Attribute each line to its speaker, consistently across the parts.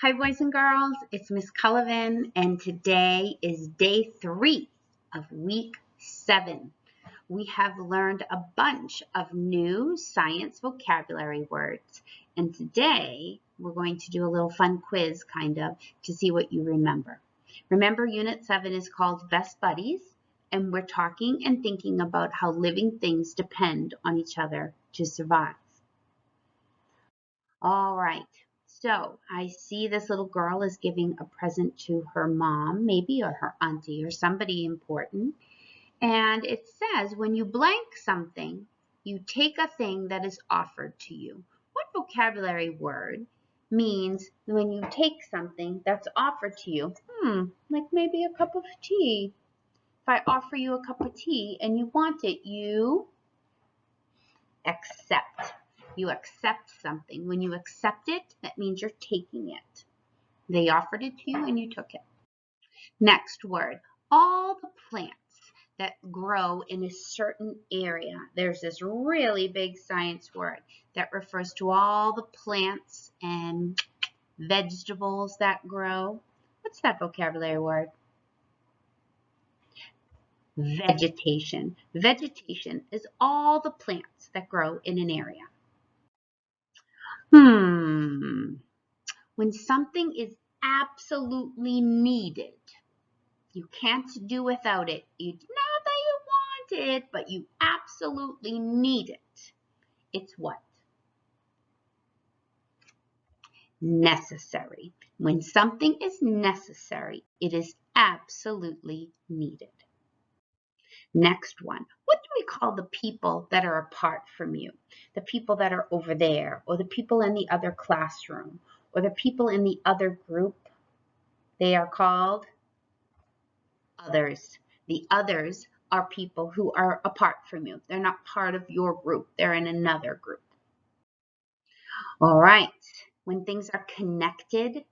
Speaker 1: Hi, boys and girls. It's Miss Cullivan, and today is day 3 of week 7. We have learned a bunch of new science vocabulary words, and today we're going to do a little fun quiz, to see what you remember. Remember, Unit 7 is called Best Buddies, and we're talking and thinking about how living things depend on each other to survive. All right. So I see this little girl is giving a present to her mom, maybe, or her auntie, or somebody important. And it says, when you blank something, you take a thing that is offered to you. What vocabulary word means when you take something that's offered to you? Like maybe a cup of tea. If I offer you a cup of tea and you want it, you accept. You accept something. When you accept it, that means you're taking it. They offered it to you and you took it. Next word, all the plants that grow in a certain area. There's this really big science word that refers to all the plants and vegetables that grow. What's that vocabulary word? Vegetation. Vegetation is all the plants that grow in an area. When something is absolutely needed, you can't do without it. Not that you want it, but you absolutely need it. It's what? Necessary. When something is necessary, it is absolutely needed. Next one. What do we call the people that are apart from you? The people that are over there, or the people in the other classroom, or the people in the other group? They are called others. The others are people who are apart from you. They're not part of your group. They're in another group. All right. When things are connected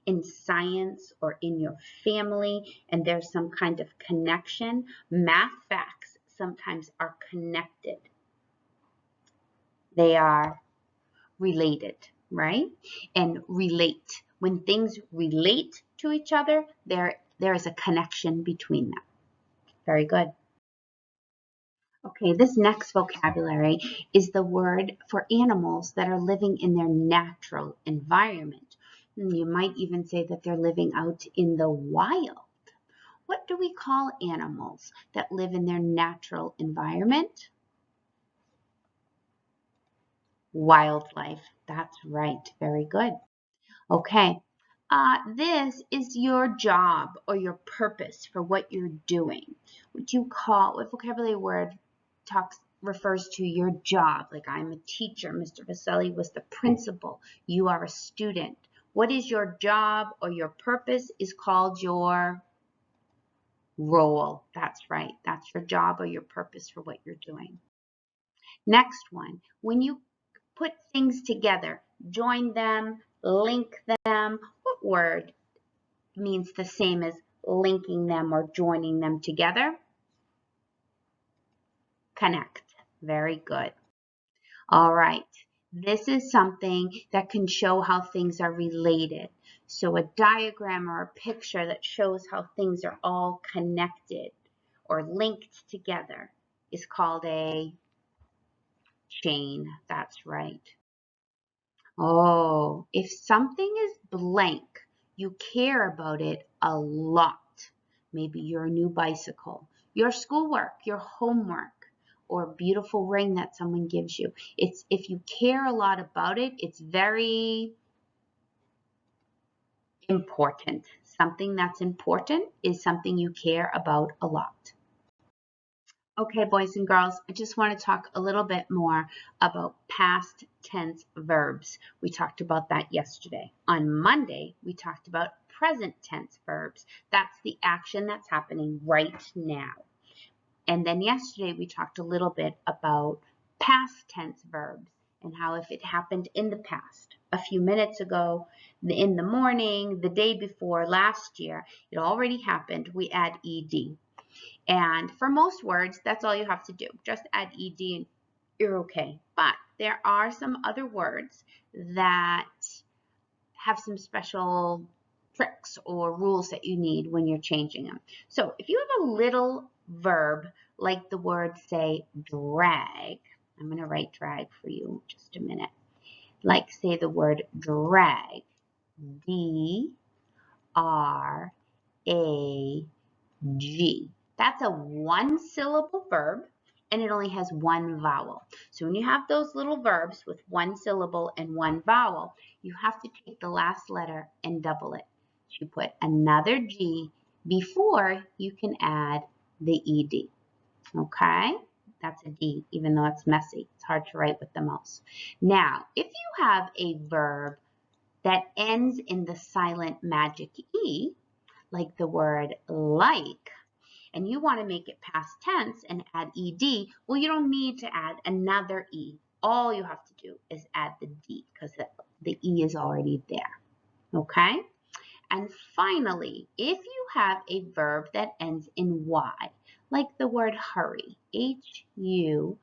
Speaker 1: in science or in your family and there's some kind of connection, math facts sometimes are connected. They are related, right? And relate. When things relate to each other, there is a connection between them. Very good. Okay, this next vocabulary is the word for animals that are living in their natural environment. You might even say that they're living out in the wild. What do we call animals that live in their natural environment? Wildlife. That's right. Very good. Okay. This is your job or your purpose for what you're doing. What vocabulary word refers to your job? Like, I'm a teacher. Mr. Vaselli was the principal. You are a student. What is your job or your purpose is called your role. That's right. That's your job or your purpose for what you're doing. Next one. When you put things together, join them, link them, what word means the same as linking them or joining them together? Connect. Very good. All right. This is something that can show how things are related. So a diagram or a picture that shows how things are all connected or linked together is called a chain. That's right. Oh, if something is blank, you care about it a lot. Maybe your new bicycle, your schoolwork, your homework, or a beautiful ring that someone gives you. If you care a lot about it, it's very important. Something that's important is something you care about a lot. Okay, boys and girls, I just want to talk a little bit more about past tense verbs. We talked about that yesterday. On Monday, we talked about present tense verbs. That's the action that's happening right now. And then yesterday, we talked a little bit about past tense verbs and how if it happened in the past, a few minutes ago, in the morning, the day before, last year, it already happened, we add ed. And for most words, that's all you have to do. Just add ed and you're okay. But there are some other words that have some special tricks or rules that you need when you're changing them. So if you have a little verb like the word, say, drag, I'm going to write drag for you in just a minute. Like, say the word drag, D-R-A-G. That's a one-syllable verb, and it only has one vowel. So when you have those little verbs with one syllable and one vowel, you have to take the last letter and double it. You put another G before you can add the ED. Okay? That's a D, even though it's messy. It's hard to write with the mouse. Now, if you have a verb that ends in the silent magic E, like the word like, and you want to make it past tense and add ED, well, you don't need to add another E. All you have to do is add the D because the E is already there. Okay? And finally, if you have a verb that ends in Y, like the word hurry, H-U-R-R-Y,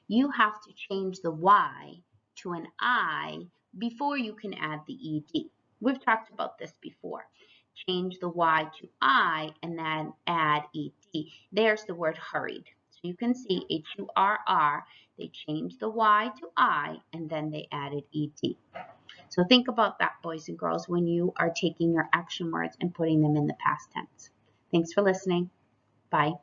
Speaker 1: you have to change the Y to an I before you can add the ED. We've talked about this before. Change the Y to I and then add ED. There's the word hurried. So you can see H-U-R-R, they changed the Y to I and then they added ED. So think about that, boys and girls, when you are taking your action words and putting them in the past tense. Thanks for listening. Bye.